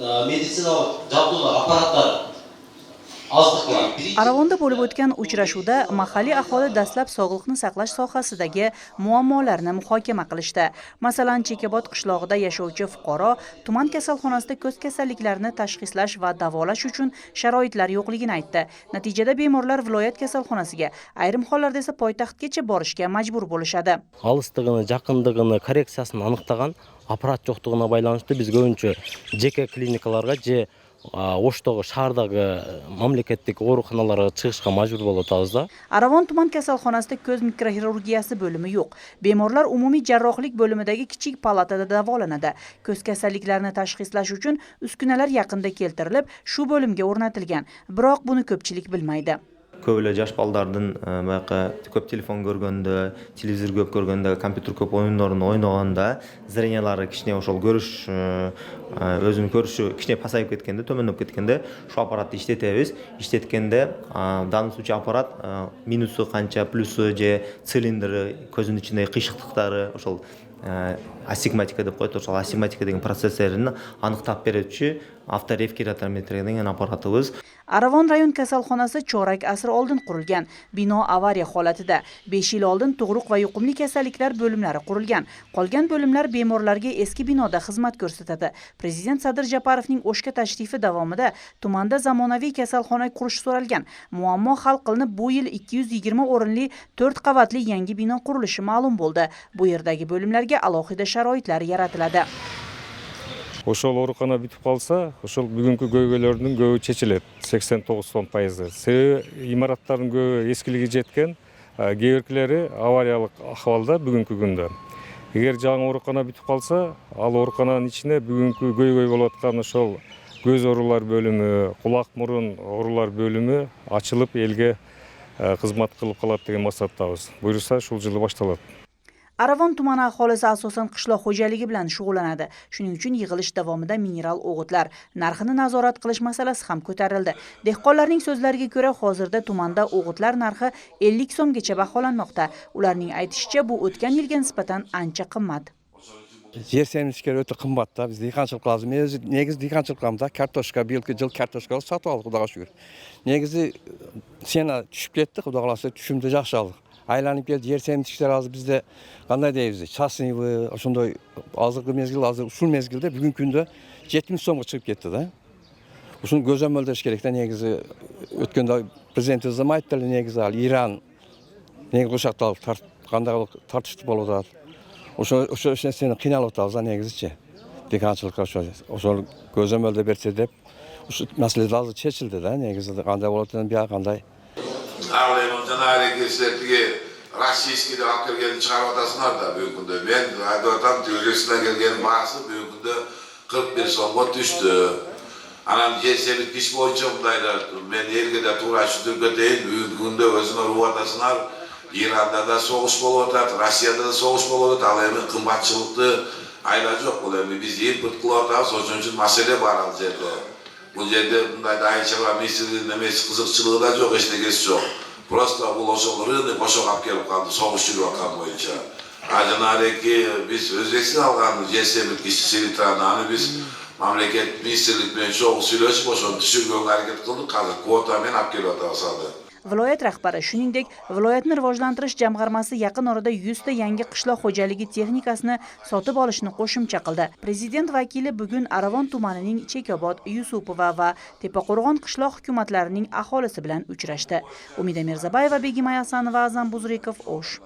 meditsinалық жабдығы аппараттар azdıq var. Aravonda bo'lib o'tgan uchrashuvda mahalliy aholi dastlab sog'liqni saqlash sohasidagi muammolarni muhokama qilishdi. Masalan, Chekabod qishlog'ida yashovchi fuqaro tuman kasalxonasida ko'z kasalliklarini tashxislash va davolash uchun sharoitlar yo'qligini aytdi. Natijada bemorlar viloyat kasalxonasiga, ayrim hollarda esa poytaxtgacha borishga majbur bo'lishadi. Alыстығыны, жақындығыны, коррекциясын анықтаған аппарат жоқтығына байланысты biz көбінше жеке клиникаларға же Оштағы шаһардағы мамлекеттік ауруханаларға chiqishga majbur bo'lib o'tamiz da. Aravon tuman kasalxonasida ko'z mikroxirurgiyasi bo'limi yo'q. Bemorlar umumiy jarrohlik bo'limidagi kichik palatada davolanadi. Ko'z kasalliklarini tashxislash uchun uskunalar yaqinda keltirilib, shu bo'limga o'rnatilgan. Biroq buni ko'pchilik bilmaydi. Көбілі жаш балдардың көп телефон көргенде, телевизор көп көргенде, компьютер көп ойындарын ойнағанда, зрениялары кішіне ошол көріш, өзінің көріші кішіне пасайып кеткенде, төмендеп кеткенде, шу аппаратты иштетебиз. Иштеткенде, данный случай аппарат минусы қанша, плюсы же цилиндры, көздің ішінде қишықтықтары, ошол асигматика деп коет, ошол асигматика деген процессорын анықтап берүүчү авторефератометрия деген аппаратыбыз. Aravon rayon kasalxonasi chorak asr oldin qurilgan. Bino avariya holatida. 5 yil oldin tug'ruq va yuqumli kasalliklar bo'limlari qurilgan. Qolgan bo'limlar bemorlarga eski binoda xizmat ko'rsatadi. Prezident Sadir Japarovning O'shga tashrifi davomida tumanda zamonaviy kasalxona qurish so'ralgan. Muammo hal qilinib, bu yil 220 o'rinli 4 qavatli yangi bino qurilishi ma'lum bo'ldi. Bu yerdagi bo'limlarga alohida sharoitlar yaratiladi. Ошол оорукана бүтүп калса, ошол бүгүнкү көйгөйлөрдүн көбү чечилет. 89%. Себеби имараттардын көбү эскилиги жеткен, кээ биркилери авариялык акыбалда бүгүнкү күндө. Эгер жаңы оорукана бүтүп калса, ал оорукананын ичине бүгүнкү көйгөй болуп аткан ошол көз оорулар бөлүмү, кулак мурун оорулар бөлүмү ачылып элге кызмат кылып калат деген максаттабыз. Буйрса ушул жылы башталат. Aravon tumani aholisi asosan qishloq xo'jaligi bilan shug'ullanadi. Shuning uchun yig'ilish davomida mineral o'g'itlar narxini nazorat qilish masalasi ham ko'tarildi. Dehqonlarning so'zlariga ko'ra, hozirda tumanda o'g'itlar narxi 50 so'mgacha baholanmoqda. Ularning aytishicha, bu o'tgan yilga nisbatan ancha qimmat. Yer semizlikleri öte kımbatta, biz dikançılık lazım. Negiz dikançılıklarımda kartoşka, bir yılki yıl kartoşka satı aldık, Xudoga şükür. Negizi sena düşüp kettik, Xudoga kalasa düşümde жақсы aldık. Aylanıp geldi, yer semizlikleri azı bizde, qanday deybiz, çasınıvı, şunday azırgı mezgil, azır usul mezgilde bugün günde 70 so'mga çıkıp ketdi da. Uşunu gözlem öldürüş gerek de negizi ötkende prezidentimiz de ayttılar, negizi al, İran, negiz uşakta alıp, qanday tartıştı bolup Oşo seni qiynalıp atабыз да негизичи. Диkançılıkка ошол көзөмөлдө берсе деп, ушу маселе азыр чечилди да, негизи кандай болот деген бия кандай. Ал эми жана аракетчилерге российский деп алып келгенди чыгарып атасыңар да бүгүнкү күндө. Мен айтып атам, Өзбекстандан келген баасы бүгүнкү күндө 41 сомго түштү. Анан жер семиткич боюнча мындайлар, мен элге да туура түшүндүргө дейин, бүгүнкү күндө өзүңөр угуп атасыңар. İran'da da soğuş bolup atat, Rusya'da da soğuş bolup atat, al emin kımbatçılıkты ayla жоқ. Бұл emin biz import kılıp atабыз, ошон үчүн маселе бар ал жерде. Бул жерде мындай айчалар министрлигинин эмеси кызыкчылыгы да жок, эчтекеси жок. Просто бул ошол рынок ошого алып келип калды, согуш жүрүп аткан боюнча. Жанагы биз Өзбекстан алган жер семирткичти селитраны, аны биз мамлекет министрлик менен чогуу сүйлөшүп, ошону түшүргөнгө аракет кылдык, азыр квота менен алып келип атабыз аны. Viloyat rahbari shuningdek, viloyatni rivojlantirish jamg'armasi yaqin orada 100 ta yangi qishloq xo'jaligi texnikasini sotib olishni qo'shimcha qildi. Prezident vakili bugun Aravon tumanining Chekabod, Yusupova va Tepaqo'rg'on qishloq hukumatlarining aholisi bilan uchrashdi. Umida Mirzabayeva, Begim Ayasanova, Azam Buzrikov, O'sh.